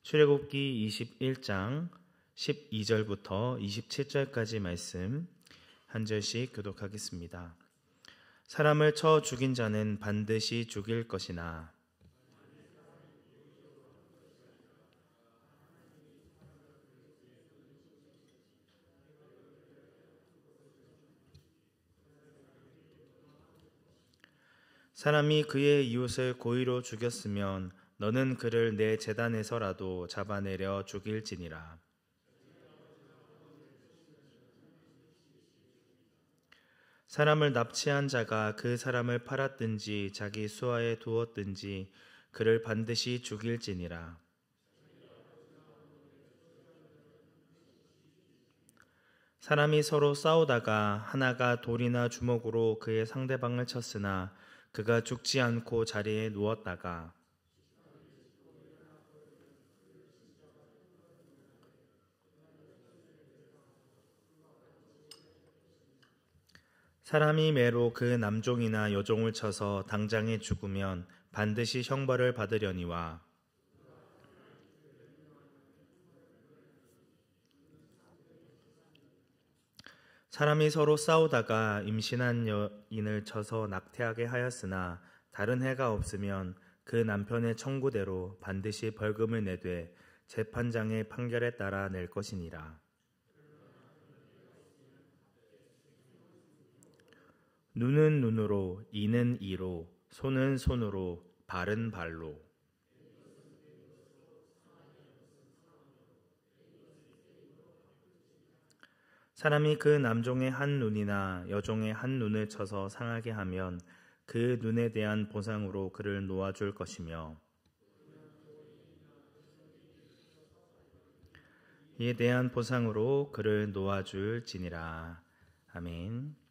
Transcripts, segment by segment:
출애굽기 21장 12절부터 27절까지 말씀 한 절씩 교독하겠습니다. 사람을 쳐 죽인 자는 반드시 죽일 것이나 사람이 그의 이웃을 고의로 죽였으면 너는 그를 내 제단에서라도 잡아내려 죽일지니라. 사람을 납치한 자가 그 사람을 팔았든지 자기 수하에 두었든지 그를 반드시 죽일지니라. 사람이 서로 싸우다가 하나가 돌이나 주먹으로 그의 상대방을 쳤으나 그가 죽지 않고 자리에 누웠다가 사람이 매로 그 남종이나 여종을 쳐서 당장에 죽으면 반드시 형벌을 받으려니와 사람이 서로 싸우다가 임신한 여인을 쳐서 낙태하게 하였으나 다른 해가 없으면 그 남편의 청구대로 반드시 벌금을 내되 재판장의 판결에 따라 낼 것이니라. 눈은 눈으로, 이는 이로, 손은 손으로, 발은 발로. 사람이 그 남종의 한 눈이나 여종의 한 눈을 쳐서 상하게 하면 그 눈에 대한 보상으로 그를 놓아줄 것이며 이에 대한 보상으로 그를 놓아줄지니라. 아멘.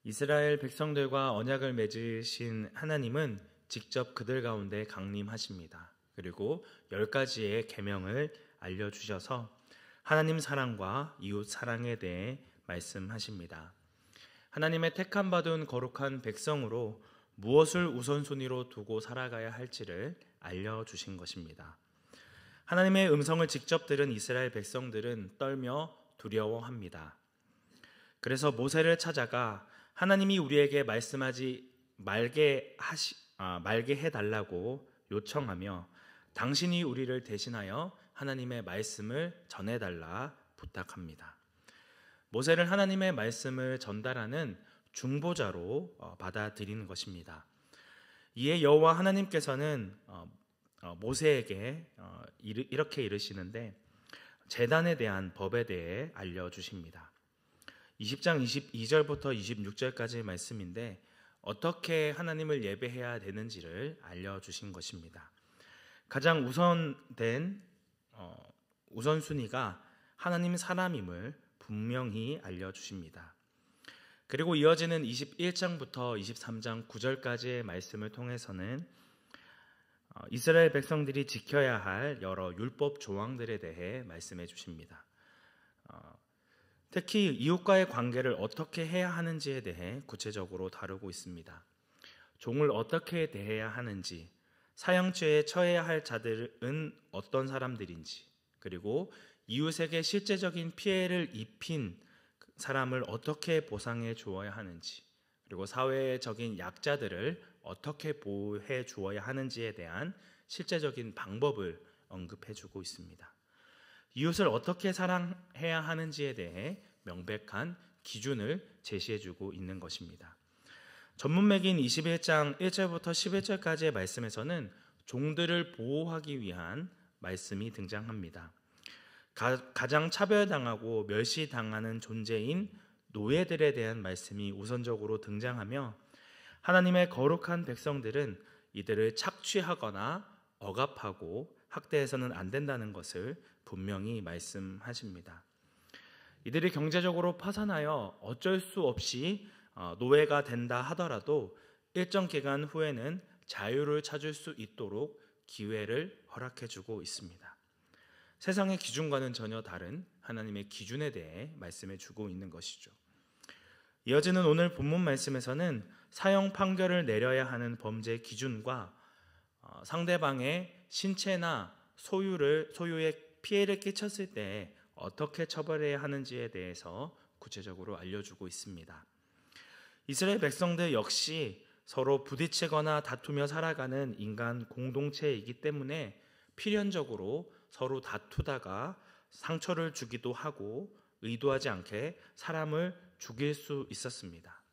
이스라엘 백성들과 언약을 맺으신 하나님은 직접 그들 가운데 강림하십니다. 그리고 10가지의 계명을 알려주셔서 하나님 사랑과 이웃 사랑에 대해 말씀하십니다. 하나님의 택함 받은 거룩한 백성으로 무엇을 우선순위로 두고 살아가야 할지를 알려주신 것입니다. 하나님의 음성을 직접 들은 이스라엘 백성들은 떨며 두려워합니다. 그래서 모세를 찾아가 하나님이 우리에게 말씀하지 말게 해달라고 요청하며 당신이 우리를 대신하여 하나님의 말씀을 전해달라 부탁합니다. 모세를 하나님의 말씀을 전달하는 중보자로 받아들이는 것입니다. 이에 여호와 하나님께서는 모세에게 이렇게 이르시는데 제단에 대한 법에 대해 알려주십니다. 20장 22절부터 26절까지의 말씀인데 어떻게 하나님을 예배해야 되는지를 알려주신 것입니다. 가장 우선순위가 하나님 사람임을 분명히 알려주십니다. 그리고 이어지는 21장부터 23장 9절까지의 말씀을 통해서는 이스라엘 백성들이 지켜야 할 여러 율법 조항들에 대해 말씀해 주십니다. 특히 이웃과의 관계를 어떻게 해야 하는지에 대해 구체적으로 다루고 있습니다. 종을 어떻게 대해야 하는지, 사형죄에 처해야 할 자들은 어떤 사람들인지, 그리고 이웃에게 실제적인 피해를 입힌 사람을 어떻게 보상해 주어야 하는지, 그리고 사회적인 약자들을 어떻게 보호해 주어야 하는지에 대한 실제적인 방법을 언급해 주고 있습니다. 이웃을 어떻게 사랑해야 하는지에 대해 명백한 기준을 제시해 주고 있는 것입니다. 전문맥인 21장 1절부터 11절까지의 말씀에서는 종들을 보호하기 위한 말씀이 등장합니다. 가장 차별당하고 멸시당하는 존재인 노예들에 대한 말씀이 우선적으로 등장하며 하나님의 거룩한 백성들은 이들을 착취하거나 억압하고 학대해서는 안 된다는 것을 분명히 말씀하십니다. 이들이 경제적으로 파산하여 어쩔 수 없이 노예가 된다 하더라도 일정 기간 후에는 자유를 찾을 수 있도록 기회를 허락해 주고 있습니다. 세상의 기준과는 전혀 다른 하나님의 기준에 대해 말씀해 주고 있는 것이죠. 이어지는 오늘 본문 말씀에서는 사형 판결을 내려야 하는 범죄 기준과 상대방의 신체나 소유에 피해를 끼쳤을 때 어떻게 처벌해야 하는지에 대해서 구체적으로 알려주고 있습니다. 이스라엘 백성들 역시 서로 부딪히거나 다투며 살아가는 인간 공동체이기 때문에 필연적으로 서로 다투다가 상처를 주기도 하고 의도하지 않게 사람을 죽일 수 있었습니다.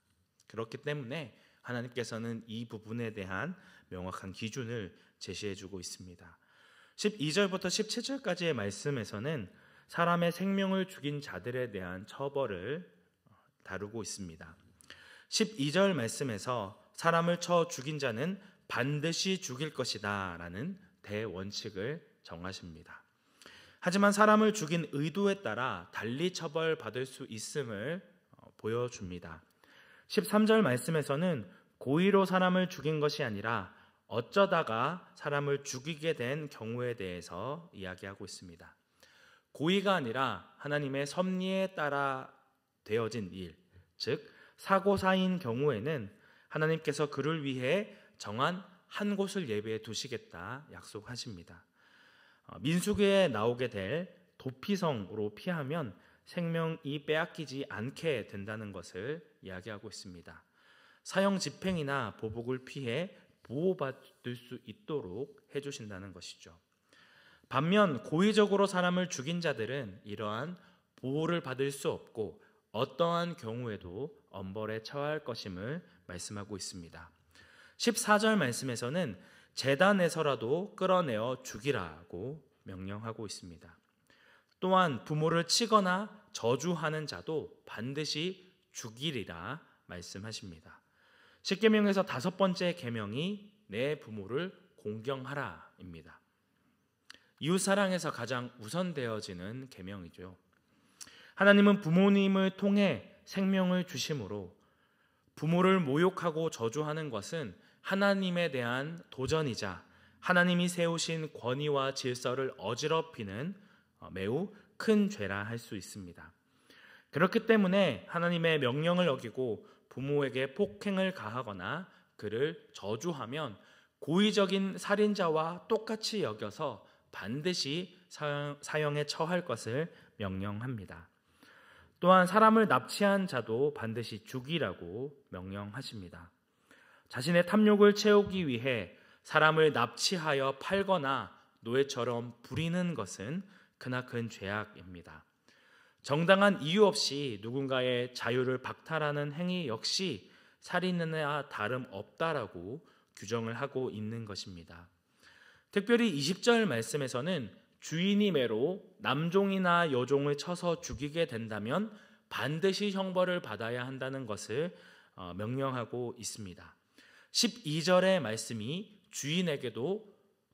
그렇기 때문에 하나님께서는 이 부분에 대한 명확한 기준을 제시해주고 있습니다. 12절부터 17절까지의 말씀에서는 사람의 생명을 죽인 자들에 대한 처벌을 다루고 있습니다. 12절 말씀에서 사람을 쳐 죽인 자는 반드시 죽일 것이다 라는 대원칙을 정하십니다. 하지만 사람을 죽인 의도에 따라 달리 처벌받을 수 있음을 보여줍니다. 13절 말씀에서는 고의로 사람을 죽인 것이 아니라 어쩌다가 사람을 죽이게 된 경우에 대해서 이야기하고 있습니다. 고의가 아니라 하나님의 섭리에 따라 되어진 일, 즉 사고사인 경우에는 하나님께서 그를 위해 정한 한 곳을 예비해 두시겠다 약속하십니다. 민수기에 나오게 될 도피성으로 피하면 생명이 빼앗기지 않게 된다는 것을 이야기하고 있습니다. 사형 집행이나 보복을 피해 보호받을 수 있도록 해주신다는 것이죠. 반면 고의적으로 사람을 죽인 자들은 이러한 보호를 받을 수 없고 어떠한 경우에도 엄벌에 처할 것임을 말씀하고 있습니다. 14절 말씀에서는 제단에서라도 끌어내어 죽이라고 명령하고 있습니다. 또한 부모를 치거나 저주하는 자도 반드시 죽이리라 말씀하십니다. 십계명에서 5번째 계명이 내 부모를 공경하라입니다. 이웃사랑에서 가장 우선되어지는 계명이죠. 하나님은 부모님을 통해 생명을 주심으로 부모를 모욕하고 저주하는 것은 하나님에 대한 도전이자 하나님이 세우신 권위와 질서를 어지럽히는 매우 큰 죄라 할 수 있습니다. 그렇기 때문에 하나님의 명령을 어기고 부모에게 폭행을 가하거나 그를 저주하면 고의적인 살인자와 똑같이 여겨서 반드시 사형에 처할 것을 명령합니다. 또한 사람을 납치한 자도 반드시 죽이라고 명령하십니다. 자신의 탐욕을 채우기 위해 사람을 납치하여 팔거나 노예처럼 부리는 것은 크나큰 죄악입니다. 정당한 이유 없이 누군가의 자유를 박탈하는 행위 역시 살인이나 다름없다라고 규정을 하고 있는 것입니다. 특별히 20절 말씀에서는 주인이 매로 남종이나 여종을 쳐서 죽이게 된다면 반드시 형벌을 받아야 한다는 것을 명령하고 있습니다. 12절의 말씀이 주인에게도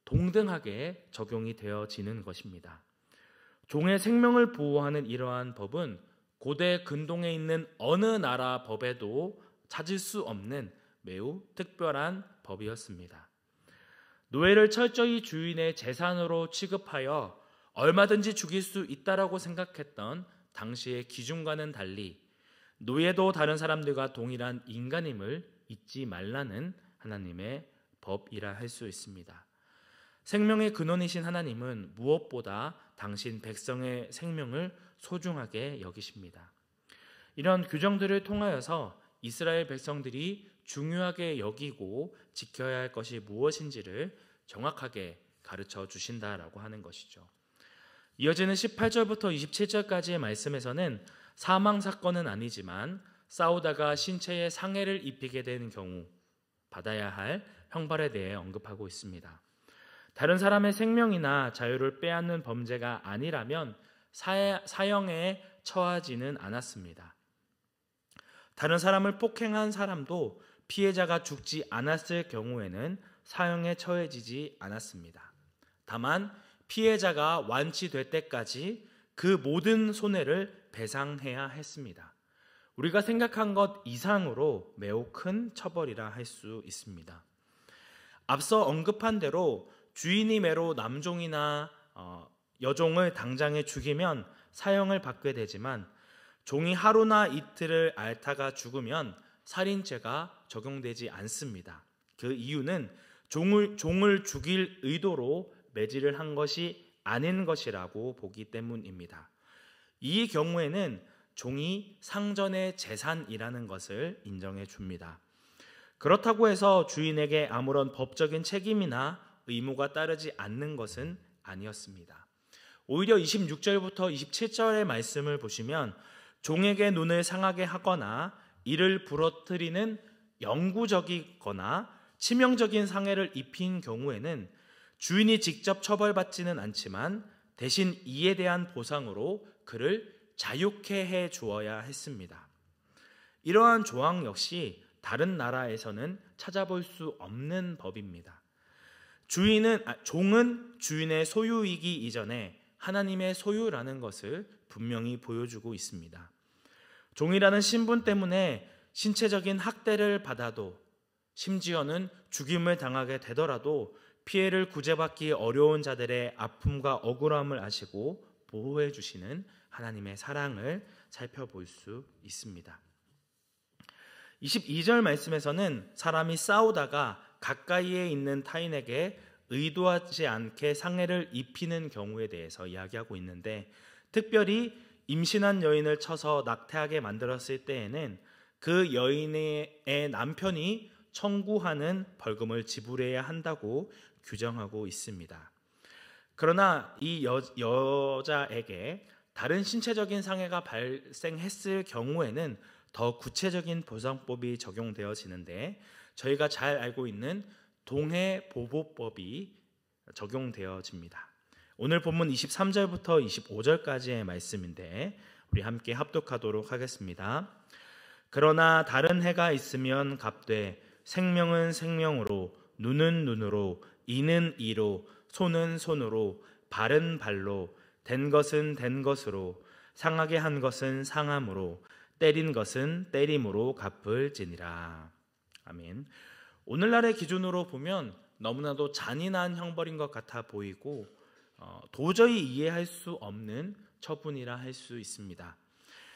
동등하게 적용이 되어지는 것입니다. 종의 생명을 보호하는 이러한 법은 고대 근동에 있는 어느 나라 법에도 찾을 수 없는 매우 특별한 법이었습니다. 노예를 철저히 주인의 재산으로 취급하여 얼마든지 죽일 수 있다라고 생각했던 당시의 기준과는 달리 노예도 다른 사람들과 동일한 인간임을 잊지 말라는 하나님의 법이라 할 수 있습니다. 생명의 근원이신 하나님은 무엇보다 당신 백성의 생명을 소중하게 여기십니다. 이런 규정들을 통하여서 이스라엘 백성들이 중요하게 여기고 지켜야 할 것이 무엇인지를 정확하게 가르쳐 주신다라고 하는 것이죠. 이어지는 18절부터 27절까지의 말씀에서는 사망 사건은 아니지만 싸우다가 신체에 상해를 입히게 되는 경우 받아야 할 형벌에 대해 언급하고 있습니다. 다른 사람의 생명이나 자유를 빼앗는 범죄가 아니라면 사형에 처하지는 않았습니다. 다른 사람을 폭행한 사람도 피해자가 죽지 않았을 경우에는 사형에 처해지지 않았습니다. 다만 피해자가 완치될 때까지 그 모든 손해를 배상해야 했습니다. 우리가 생각한 것 이상으로 매우 큰 처벌이라 할 수 있습니다. 앞서 언급한 대로 주인이 매로 남종이나 여종을 당장에 죽이면 사형을 받게 되지만 종이 하루나 이틀을 앓다가 죽으면 살인죄가 적용되지 않습니다. 그 이유는 종을 죽일 의도로 매질을 한 것이 아닌 것이라고 보기 때문입니다. 이 경우에는 종이 상전의 재산이라는 것을 인정해 줍니다. 그렇다고 해서 주인에게 아무런 법적인 책임이나 의무가 따르지 않는 것은 아니었습니다. 오히려 26절부터 27절의 말씀을 보시면 종에게 눈을 상하게 하거나 이를 부러뜨리는 영구적이거나 치명적인 상해를 입힌 경우에는 주인이 직접 처벌받지는 않지만 대신 이에 대한 보상으로 그를 자유케 해 주어야 했습니다. 이러한 조항 역시 다른 나라에서는 찾아볼 수 없는 법입니다. 종은 주인의 소유이기 이전에 하나님의 소유라는 것을 분명히 보여주고 있습니다. 종이라는 신분 때문에 신체적인 학대를 받아도 심지어는 죽임을 당하게 되더라도 피해를 구제받기 어려운 자들의 아픔과 억울함을 아시고 보호해 주시는 하나님의 사랑을 살펴볼 수 있습니다. 22절 말씀에서는 사람이 싸우다가 가까이에 있는 타인에게 의도하지 않게 상해를 입히는 경우에 대해서 이야기하고 있는데, 특별히 임신한 여인을 쳐서 낙태하게 만들었을 때에는 그 여인의 남편이 청구하는 벌금을 지불해야 한다고 규정하고 있습니다. 그러나 이 여자에게 다른 신체적인 상해가 발생했을 경우에는 더 구체적인 보상법이 적용되어지는데, 저희가 잘 알고 있는 동해보복법이 적용되어집니다. 오늘 본문 23절부터 25절까지의 말씀인데 우리 함께 합독하도록 하겠습니다. 그러나 다른 해가 있으면 값되 생명은 생명으로, 눈은 눈으로, 이는 이로, 손은 손으로, 발은 발로, 된 것은 된 것으로, 상하게 한 것은 상함으로, 때린 것은 때림으로 갚을지니라. 아멘. 오늘날의 기준으로 보면 너무나도 잔인한 형벌인 것 같아 보이고 도저히 이해할 수 없는 처분이라 할 수 있습니다.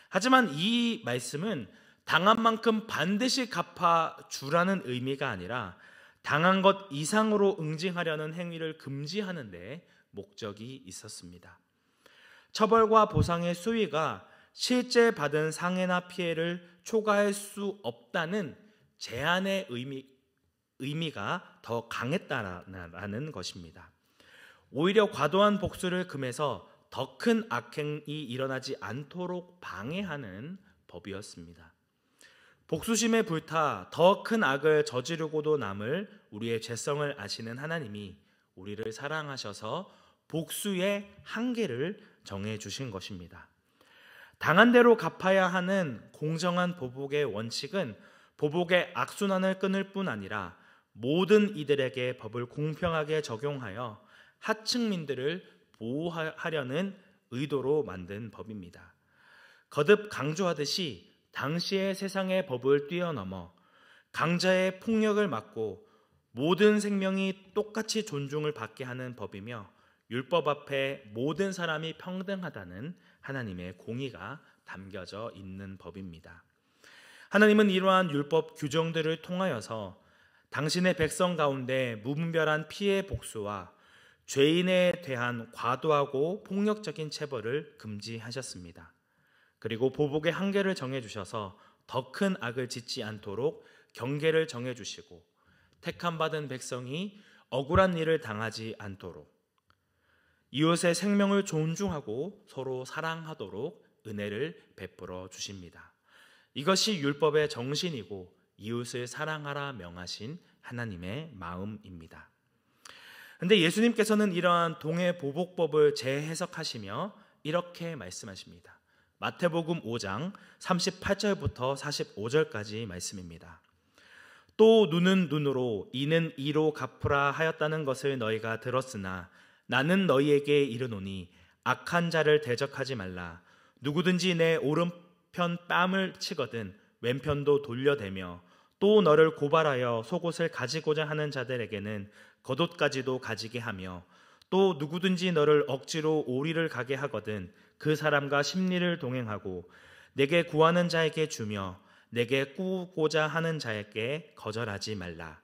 하지만 이 말씀은 당한 만큼 반드시 갚아주라는 의미가 아니라 당한 것 이상으로 응징하려는 행위를 금지하는 데 목적이 있었습니다. 처벌과 보상의 수위가 실제 받은 상해나 피해를 초과할 수 없다는 제한의 의미가 더 강했다라는 것입니다. 오히려 과도한 복수를 금해서 더 큰 악행이 일어나지 않도록 방해하는 법이었습니다. 복수심에 불타 더 큰 악을 저지르고도 남을 우리의 죄성을 아시는 하나님이 우리를 사랑하셔서 복수의 한계를 정해주신 것입니다. 당한 대로 갚아야 하는 공정한 보복의 원칙은 보복의 악순환을 끊을 뿐 아니라 모든 이들에게 법을 공평하게 적용하여 하층민들을 보호하려는 의도로 만든 법입니다. 거듭 강조하듯이 당시의 세상의 법을 뛰어넘어 강자의 폭력을 막고 모든 생명이 똑같이 존중을 받게 하는 법이며 율법 앞에 모든 사람이 평등하다는 하나님의 공의가 담겨져 있는 법입니다. 하나님은 이러한 율법 규정들을 통하여서 당신의 백성 가운데 무분별한 피해 복수와 죄인에 대한 과도하고 폭력적인 체벌을 금지하셨습니다. 그리고 보복의 한계를 정해주셔서 더 큰 악을 짓지 않도록 경계를 정해주시고 택함받은 백성이 억울한 일을 당하지 않도록 이웃의 생명을 존중하고 서로 사랑하도록 은혜를 베풀어 주십니다. 이것이 율법의 정신이고 이웃을 사랑하라 명하신 하나님의 마음입니다. 그런데 예수님께서는 이러한 동해보복법을 재해석하시며 이렇게 말씀하십니다. 마태복음 5장 38절부터 45절까지 말씀입니다. 또 눈은 눈으로 이는 이로 갚으라 하였다는 것을 너희가 들었으나 나는 너희에게 이르노니 악한 자를 대적하지 말라. 누구든지 내 오른편 뺨을 치거든 왼편도 돌려대며 또 너를 고발하여 속옷을 가지고자 하는 자들에게는 겉옷까지도 가지게 하며 또 누구든지 너를 억지로 오리를 가게 하거든 그 사람과 심리를 동행하고 내게 구하는 자에게 주며 내게 꾸고자 하는 자에게 거절하지 말라.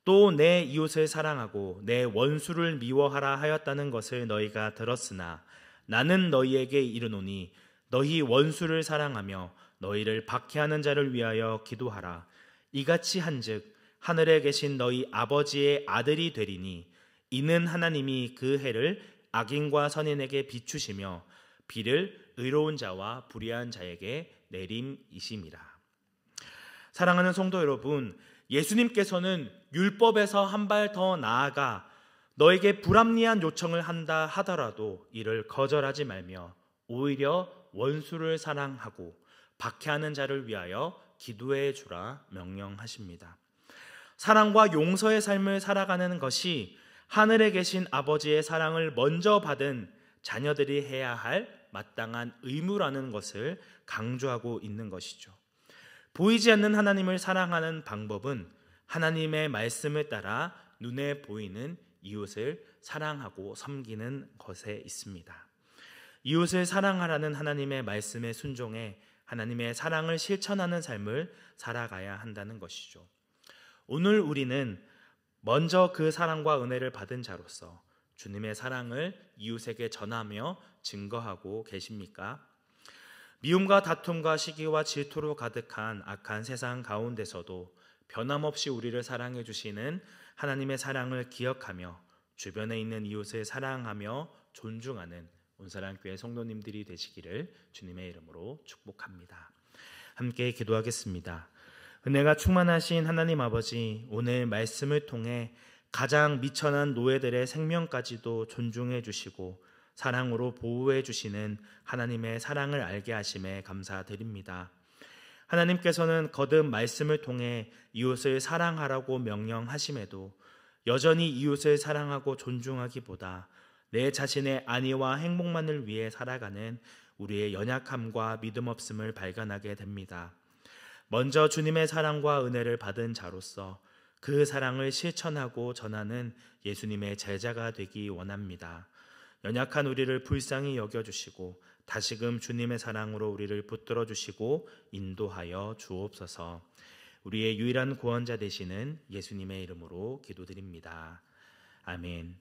또 내 이웃을 사랑하고 내 원수를 미워하라 하였다는 것을 너희가 들었으나 나는 너희에게 이르노니 너희 원수를 사랑하며 너희를 박해하는 자를 위하여 기도하라. 이같이 한즉 하늘에 계신 너희 아버지의 아들이 되리니 이는 하나님이 그 해를 악인과 선인에게 비추시며 비를 의로운 자와 불의한 자에게 내림이심이라. 사랑하는 성도 여러분, 예수님께서는 율법에서 한 발 더 나아가 너에게 불합리한 요청을 한다 하더라도 이를 거절하지 말며 오히려 원수를 사랑하고 박해하는 자를 위하여 기도해 주라 명령하십니다. 사랑과 용서의 삶을 살아가는 것이 하늘에 계신 아버지의 사랑을 먼저 받은 자녀들이 해야 할 마땅한 의무라는 것을 강조하고 있는 것이죠. 보이지 않는 하나님을 사랑하는 방법은 하나님의 말씀을 따라 눈에 보이는 이웃을 사랑하고 섬기는 것에 있습니다. 이웃을 사랑하라는 하나님의 말씀에 순종해 하나님의 사랑을 실천하는 삶을 살아가야 한다는 것이죠. 오늘 우리는 먼저 그 사랑과 은혜를 받은 자로서 주님의 사랑을 이웃에게 전하며 증거하고 계십니까? 미움과 다툼과 시기와 질투로 가득한 악한 세상 가운데서도 변함없이 우리를 사랑해 주시는 하나님의 사랑을 기억하며 주변에 있는 이웃을 사랑하며 존중하는 온사랑교회 성도님들이 되시기를 주님의 이름으로 축복합니다. 함께 기도하겠습니다. 은혜가 충만하신 하나님 아버지, 오늘 말씀을 통해 가장 미천한 노예들의 생명까지도 존중해 주시고 사랑으로 보호해 주시는 하나님의 사랑을 알게 하심에 감사드립니다. 하나님께서는 거듭 말씀을 통해 이웃을 사랑하라고 명령하심에도 여전히 이웃을 사랑하고 존중하기보다 내 자신의 안위와 행복만을 위해 살아가는 우리의 연약함과 믿음 없음을 발견하게 됩니다. 먼저 주님의 사랑과 은혜를 받은 자로서 그 사랑을 실천하고 전하는 예수님의 제자가 되기 원합니다. 연약한 우리를 불쌍히 여겨주시고 다시금 주님의 사랑으로 우리를 붙들어 주시고 인도하여 주옵소서. 우리의 유일한 구원자 되시는 예수님의 이름으로 기도드립니다. 아멘.